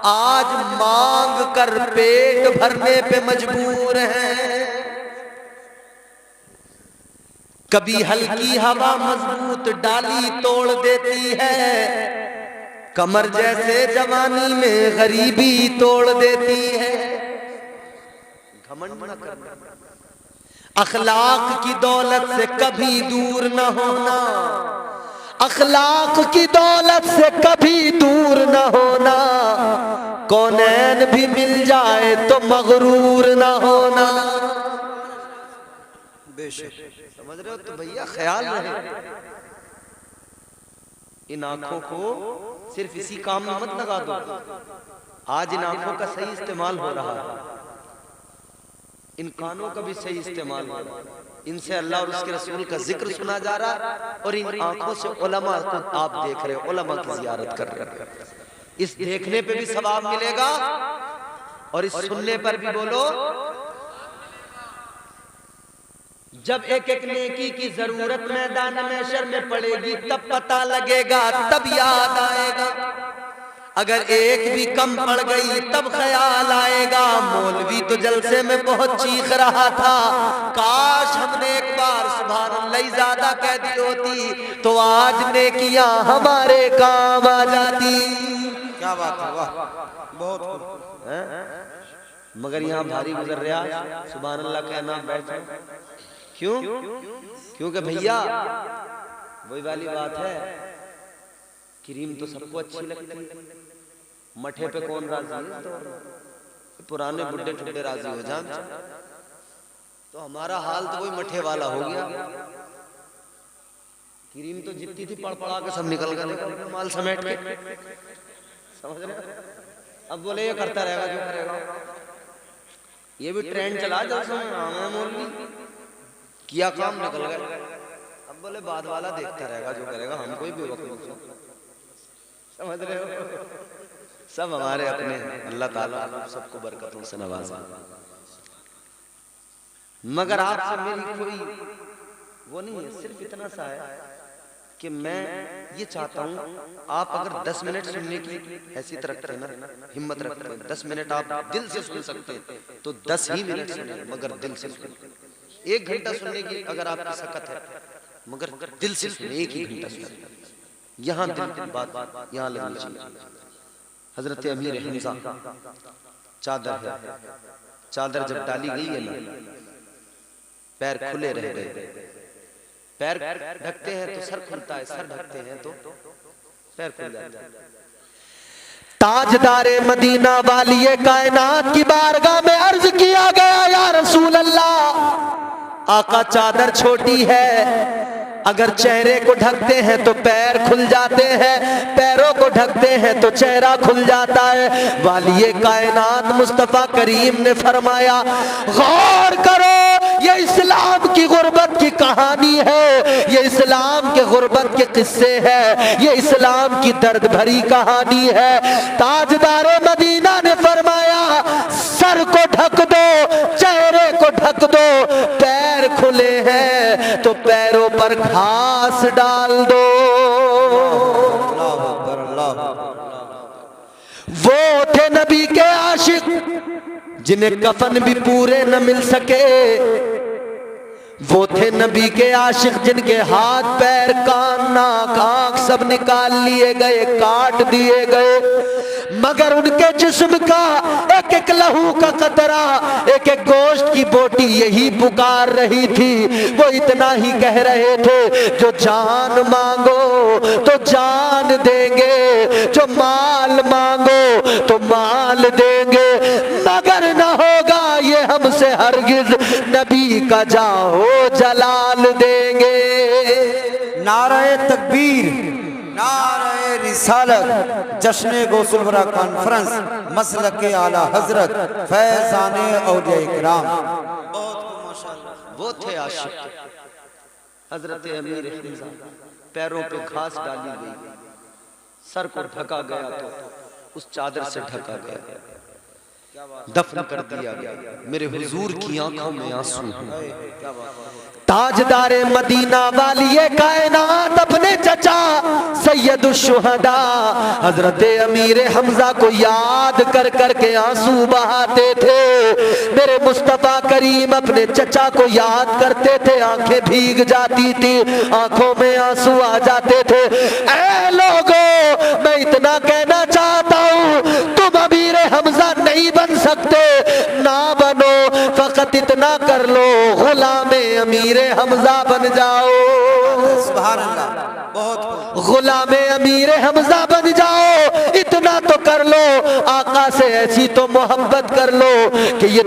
आज मांग कर पेट भरने पे मजबूर हैं। कभी हल्की हवा मजबूत डाली तोड़ देती है, कमर जैसे जवानी में गरीबी तोड़ देती है। घमंड न करना, अखलाक की दौलत से कभी दूर न होना, अखलाक की दौलत से कभी दूर न होना, कौनैन भी मिल जाए तो मगरूर न होना। बेशक समझ रहे हो? तो भैया ख्याल रहे, इन आंखों को सिर्फ इसी काम में मत लगा दो। आज इन आंखों का सही इस्तेमाल हो रहा है, इन कानों का भी सही इस्तेमाल हो रहा है, इनसे अल्लाह और उसके रसूल का जिक्र सुना जा रहा है, और इन आंखों से उलमा को आप देख रहे हो, उलमा की जियारत कर रहे हो। इस देखने पे भी सवाब मिलेगा और इस सुनने पर भी बोलो। जब एक एक नेकी की जरूरत मैदान महशर में पड़ेगी तब पता लगेगा, तब याद आएगा। अगर एक भी कम पड़ गई तब ख्याल आएगा। मौलवी तो जलसे में बहुत चीख रहा था, काश हमने एक बार सुभान अल्लाह ज्यादा कह दी होती तो आज नेकियां हमारे काम आ जाती। क्या बात है, वाह, बहुत खूब। मगर यहाँ भारी गुजर रहा, सुभान अल्लाह कहना बैठो। क्यों? क्योंकि भैया वही वाली बात है, क्रीम तो सबको अच्छी लगती है, मठे पे कौन राजी है? तो पुराने बुढ़े ठुड्डे राजी हो जान, तो हमारा हाल तो कोई मठे वाला हो गया। क्रीम तो जितनी थी पड़ पड़ा के सब निकल गया माल समेट के, समझ रहे? अब बोले ये करता रहेगा जो करेगा, ये भी ट्रेंड चला जब समय मौलवी किया काम निकल गए। अब बोले बाद वाला देखता रहेगा जो करेगा, हम कोई भी वक्त, समझ रहे हो? सब हमारे अपने, अल्लाह ताला सबको बरकतों से नवाजा। मगर आपसे मेरी कोई वो नहीं है, सिर्फ इतना सा है कि मैं ये चाहता हूँ आप अगर 10 मिनट सुनने की हैसियत रखते हैं ना, हिम्मत रखते हैं, 10 मिनट आप दिल से सुन सकते हैं तो 10 ही मिनट सुने, मगर दिल से सुने। 1 घंटा सुनने की अगर आपकी सकत है, मगर दिल से सुने, 1 ही घंटा सुने। यहाँ दिल की बात यहाँ लगनी चाहिए। हजरत अमीर हमजा चादर है, चादर जब डाली गई है ना, पैर खुले रह गए। पैर ढकते हैं तो सर खुलता है, सर ढकते हैं तो पैर खुल जाता है। ताजदारे मदीना वालिए कायनात की बारगाह में अर्ज किया गया, या रसूल अल्लाह, आका चादर छोटी है, अगर चेहरे को ढकते हैं तो पैर खुल जाते हैं, पैरों को ढकते हैं तो चेहरा खुल जाता है। वालिए कायनात मुस्तफा करीम ने फरमाया, गौर करो, ये इस्लाम की गुर्बत की कहानी है, ये इस्लाम के गुर्बत के किस्से हैं, ये इस्लाम की दर्द भरी कहानी है। ताजदारे मदीना ने फरमाया, सर को ढक दो, चेहरे को ढक दो, पैर खुले हैं तो पैरों पर घास डाल दो। वो थे नबी के आशिक जिन्हें कफन भी पूरे न मिल सके, वो थे नबी के आशिक जिनके हाथ पैर कान नाक आंख सब निकाल लिए गए, काट दिए गए, मगर उनके जिस्म का एक एक लहू का कतरा, एक एक गोश्त की बोटी यही पुकार रही थी। वो इतना ही कह रहे थे, जो जान मांगो तो जान देंगे, जो माल मांगो तो माल देंगे, मगर न होगा ये हमसे हरगिज, नबी का जाओ जलाल देंगे। नारे तकबीर, नारे रिसालत, जश्न गौसुलबरा कॉन्फ्रेंस, मसलक के आला हजरत फैजाने औलिया इकराम। वो थे आशिक हजरत अमीर हमजा, पैरों पे घास डाली गई, सर को ढका गया तो उस चादर से ढका गया, दफन कर दिया गया। मेरे हुजूर की आंखों में आंसू हैं। ताजदारे मदीना वालिए कायनात अपने चचा सैयदुश्शुहदा हजरत अमीर हमजा को याद कर कर के आंसू बहाते थे। मेरे मुस्तफा करीम अपने चचा को याद करते थे, आंखें भीग जाती थी, आंखों में आंसू आ जाते थे। ऐ लोगों, मैं इतना इतना कर लो, गुलामे अमीरे हमजा बन जाओ। सुभान अल्लाह, बहुत खूब। गुलामे अमीरे हमजा बन जाओ, इतना तो कर लो, आका से ऐसी तो मोहब्बत कर लो कि ये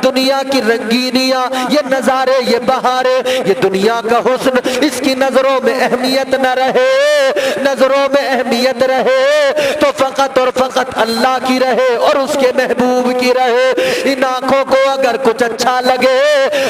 दुनिया की रंगीनियां, ये नजारे, ये बहारे, ये दुनिया का हुस्न इसकी नजरों में अहमियत न रहे। नजरों में अहमियत रहे तो फकत और फकत अल्लाह की रहे और उसके महबूब की रहे। इन आंखों को अगर कुछ अच्छा लगे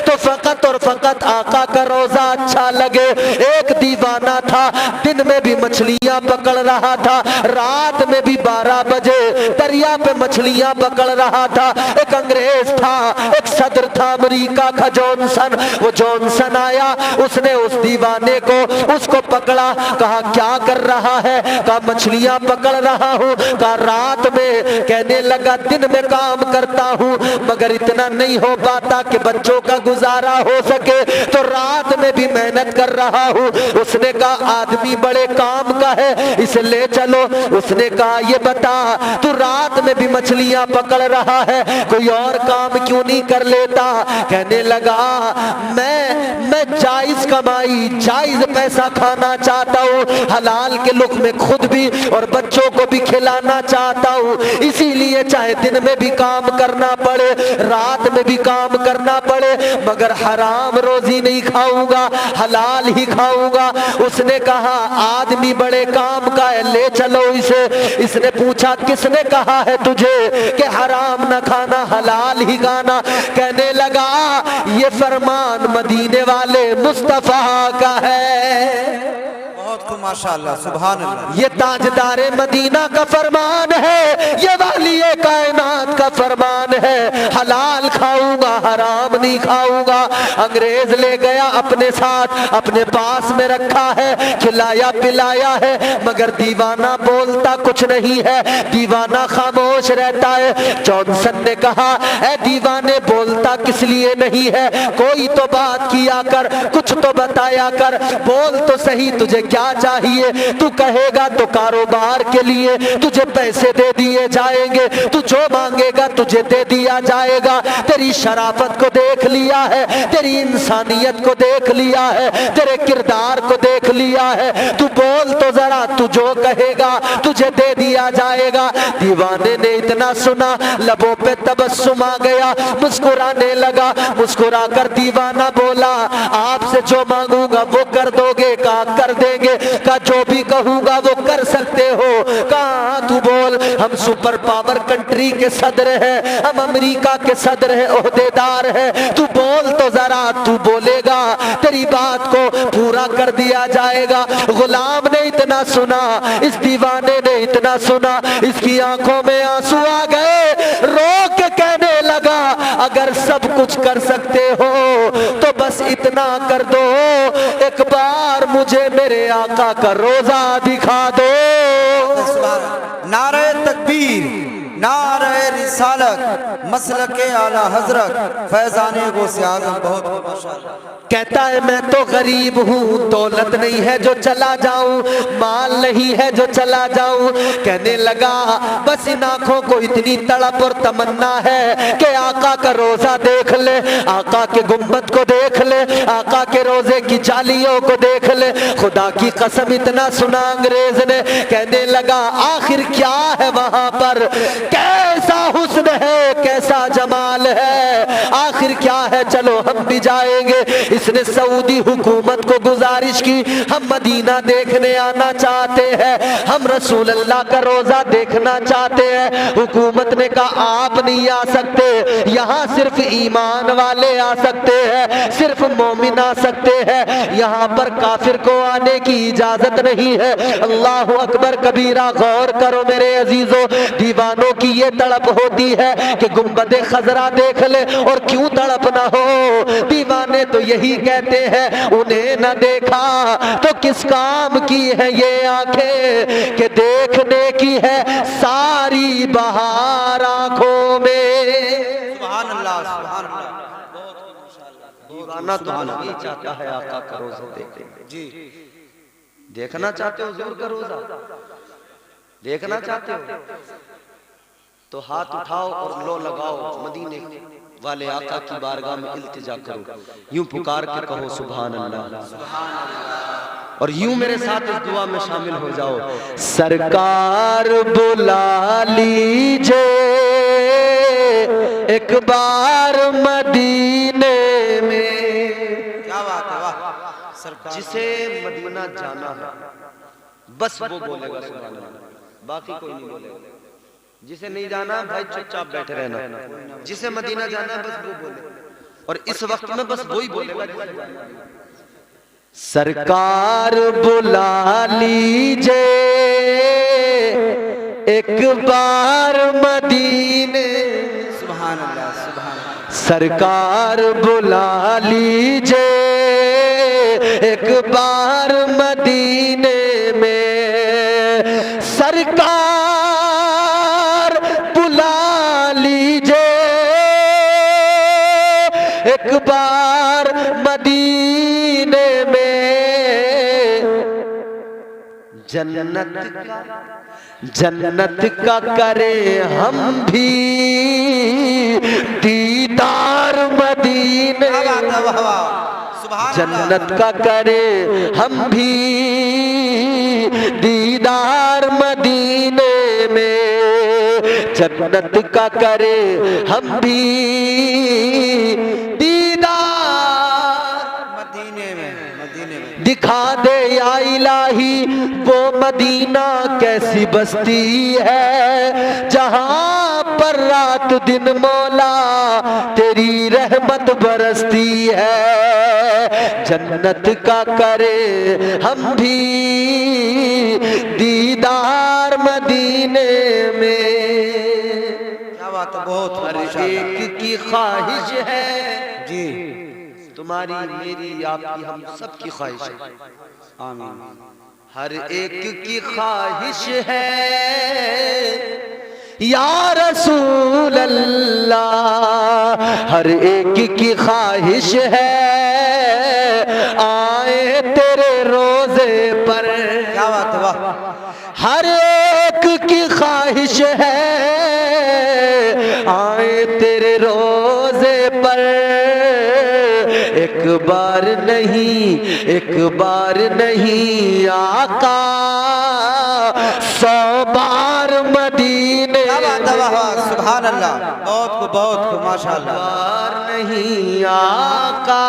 तो फकत और फकत आका का रोजा अच्छा लगे। एक दीवाना था, दिन में भी मछलियां पकड़ रहा था, रात में भी 12 बजे दरिया पे मछलियां पकड़ रहा था। एक अंग्रेज था, एक सदर था अमेरिका का, जॉनसन। वो जॉनसन आया, उसने उस दीवाने को उसको पकड़ा, कहा क्या कर रहा है? कहा मछलियां पकड़ रहा हूँ। कहा रात में? कहने लगा दिन में काम करता हूँ मगर इतना नहीं हो पाता कि बच्चों का गुजारा हो सके, तो रात में भी मेहनत कर रहा हूँ। उसने कहा आदमी बड़े काम का है, इसे ले चलो। उसने कहा ये बता, तू रात में भी मछलियां पकड़ रहा है, कोई और काम क्यों नहीं कर लेता? कहने लगा मैं जायज कमाई, जायज पैसा खाना चाहता हूँ, हलाल के लुक़्मे खुद भी और बच्चों को भी खिलाना चाहता हूँ, इसीलिए चाहे दिन में भी काम करना पड़े, रात में भी काम करना पड़े, मगर हराम रोजी नहीं खाऊंगा, हलाल ही खाऊंगा। उसने कहा आदमी बड़े काम का है, ले चलो इसे। इसने पूछा किसने कहा है तुझे कि हराम न खाना, हलाल ही खाना? कहने लगा ये फरमान मदीने वाले मुस्तफा का है। बहुत खूब, माशाअल्लाह, सुभान अल्लाह। ये ताजदारे मदीना का फरमान है, ये वालिए कायनात का फरमान है, हलाल खाऊंगा, हराम नहीं खाऊंगा। अंग्रेज ले गया अपने साथ, अपने पास में रखा है, खिलाया पिलाया है, मगर दीवाना बोलता कुछ नहीं है, दीवाना खामोश रहता है। जॉनसन ने कहा ऐ दीवाने, बोलता किस लिए नहीं है? कोई तो बात किया कर, कुछ तो बताया कर, बोल तो सही तुझे क्या चाहिए? तू कहेगा तो कारोबार के लिए तुझे पैसे दे दिए जाएंगे, तू जो मांगेगा तुझे दे दिया जाएगा। तेरी शराफत को देख लिया है, तेरी इंसानियत को देख लिया है, तेरे किरदार को देख लिया है, तू बोल तो जरा, तू जो कहेगा तुझे दे दिया जाएगा। दीवाने ने इतना सुना, लबों पे तबस्सुम आ गया, मुस्कुराने लगा। मुस्कुरा कर दीवाना बोला आपसे जो मांगूंगा वो कर दोगे? कहा कर देंगे। का जो भी कहूंगा वो कर सकते हो? कहा तू बोल। हम सुपर पावर कंट्री के सदर है, हम अमेरिका के सदर है, ओहदेदार है, तू बोल तो जरा, तू बोलेगा तेरी बात को पूरा कर दिया जाएगा। गुलाम ने इतना सुना, इस दीवाने ने इतना सुना, इसकी आंखों में आंसू आ गए, रो के कहने लगा अगर सब कुछ कर सकते हो तो बस इतना कर दो, एक बार मुझे मेरे आका का रोजा दिखा दो। नारे तकबीर, नारे रिसालत, मसलके आला हजरत, फैजाने गौसे आज़म। बहुत माशाअल्लाह। कहता है मैं तो गरीब हूँ, दौलत नहीं है जो चला जाऊं, माल नहीं है जो चला जाऊं। कहने लगा बस इन आंखों को इतनी तड़प और तमन्ना है कि आका का रोजा देख ले, आका के गुम्बद को देख ले, आका के रोजे की जालियों को देख ले। खुदा की कसम इतना सुना अंग्रेज ने, कहने लगा आखिर क्या है वहां पर, कैसा हुस्न है, कैसा जमाल है, आखिर क्या है, चलो हम भी जाएंगे। इसने सऊदी हुकूमत को गुजारिश की हम मदीना देखने आना चाहते हैं, हम रसूल अल्लाह का रोजा देखना चाहते हैं। हुकूमत ने कहा आप नहीं आ सकते, यहाँ सिर्फ ईमान वाले आ सकते हैं, सिर्फ मोमिन आ सकते हैं, यहाँ पर काफिर को आने की इजाजत नहीं है। अल्लाह अकबर कबीरा। गौर करो मेरे अजीजों, दीवानों की ये तड़प होती है कि गुंबदे खजरा देख ले, और क्यों तड़प ना हो। दीवाने तो यही कहते हैं उन्हें न देखा तो किस काम की है ये आंखें कि देखने की है सारी बहार आंखों में। सुभान अल्लाह, सुभान अल्लाह। दीवाना तो नहीं चाहता है आका का रोजा देखे जी। देखना चाहते हो हुजूर का रोजा, देखना चाहते हो तो हाथ उठाओ और लो लगाओ मदीने वाले आका की बारगाह में इल्तिजा करो, यूं पुकार के कहो सुभान अल्लाह, और यूं मेरे साथ इस दुआ में शामिल हो जाओ। सरकार बुला लीजिए एक बार मदीने में। क्या बात है, वाह। सरकार जिसे मदीना जाना है बस वो बोलेगा सुभान अल्लाह, बाकी कोई नहीं बोलेगा। जिसे नहीं जाना भाई चुपचाप बैठे रहना, जिसे मदीना जाना है बस वो बोले, और इस वक्त में बस वो ही बोलेगा। सरकार बुला लीजिए एक बार मदीने। सुभान अल्लाह, सुभान अल्लाह। सरकार बुला लीजिए एक बार मदीने में। सरकार बुला लीजिए एक बार मदीने में। जन्नत का करें हम भी दीदार मदीने। क्या बात है, वाह वाह, सुभान अल्लाह। जन्नत का करें हम भी दीदार मदीने में। जन्नत का करें हम भी दीदार मदीने में, मदीने में। दिखा दे या इलाही वो मदीना कैसी बस्ती है, जहां पर रात दिन मौला तेरी रहमत बरसती है। जन्नत का करे हम भी दीदार मदीने में। क्या बात है, बहुत हर माशाअल्लाह। एक की ख्वाहिश है, जी, तुम्हारी मेरी आपकी हम सब की ख्वाहिश है। आमीन। हर एक की ख्वाहिश है या रसूल अल्लाह, हर एक की ख्वाहिश है आए तेरे रोजे पर। क्या बात है, वाह। हर एक की ख्वाहिश है आए तेरे रोजे पर। एक बार नहीं आका 100 बार मदीने। क्या बात है, वाह वाह, सुभान अल्लाह। बहुत खूब माशाअल्लाह। बार नहीं आका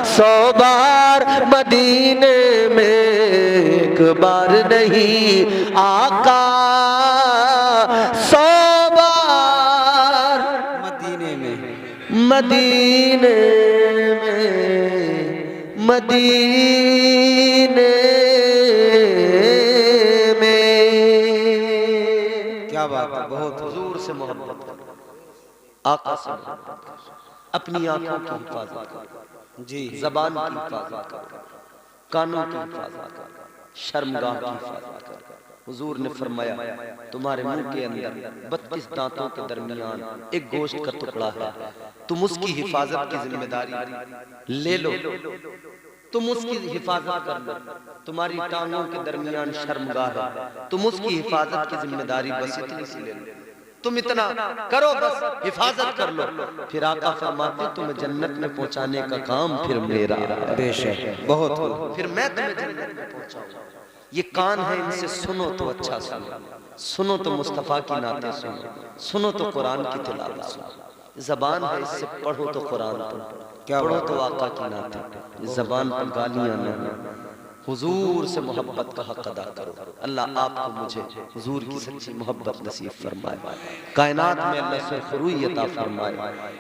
100 बार मदीने में। एक बार नहीं आका 100 बार मदीने में, मदीने में। मदीने में। क्या बात है, बहुत हुजूर से मोहब्बत करो, आका से मोहब्बत करो, अपनी आंखों की हिफाजत करो, जी। जबान की हिफाजत करो, कानों की हिफाजत करो, शर्मगाह की हिफाजत करो। हुजूर ने फरमाया तुम्हारे मुंह के अंदर 32 दांतों के दरमियान एक गोश्त का टुकड़ा है, तुम उसकी हिफाजत की जिम्मेदारी ले लो, तुम उसकी हिफाजत कर लो। तुम्हारी टांगों के दरमियान शर्मगाह है, तुम उसकी हिफाजत की जिम्मेदारी बस इतनी सी ले लो, तुम इतना करो, बस हिफाजत कर लो। फिर आका फरमाते तुम्हें जन्नत में पहुंचाने का काम फिर मेरा। बेशक, बहुत खूब। फिर मैं तुम्हें जन्नत में पहुंचाऊंगा। ये कान है, इनसे सुनो तो अच्छा सुनो, सुनो तो मुस्तफा की नाते सुनो, सुनो तो कुरान की तिलावत सुनो। जबान है, इससे पढ़ो तो कुरान पढ़ो, पढ़ो तो आका की नाते। जबान पर गालियां न हो, हुजूर से मोहब्बत का हक अदा करो। अल्लाह आपको मुझे हुजूर की सच्ची मोहब्बत नसीब फरमाए, कायनात में अल्लाह सुरखरुई अता फरमाए,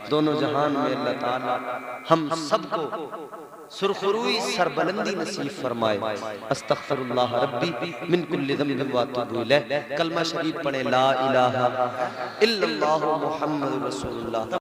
दोनों जहान में अल्लाह ताला हम सबको सुरखरुई सरबलंदी नसीब फरमाए। अस्तगफिरुल्लाह रब्बी मिन कुल्लि ज़ंबिन व अतूबु इलैह। कलमा शरीफ पढ़े ला इलाहा इल्लल्लाहु मुहम्मदुर रसूलुल्लाह।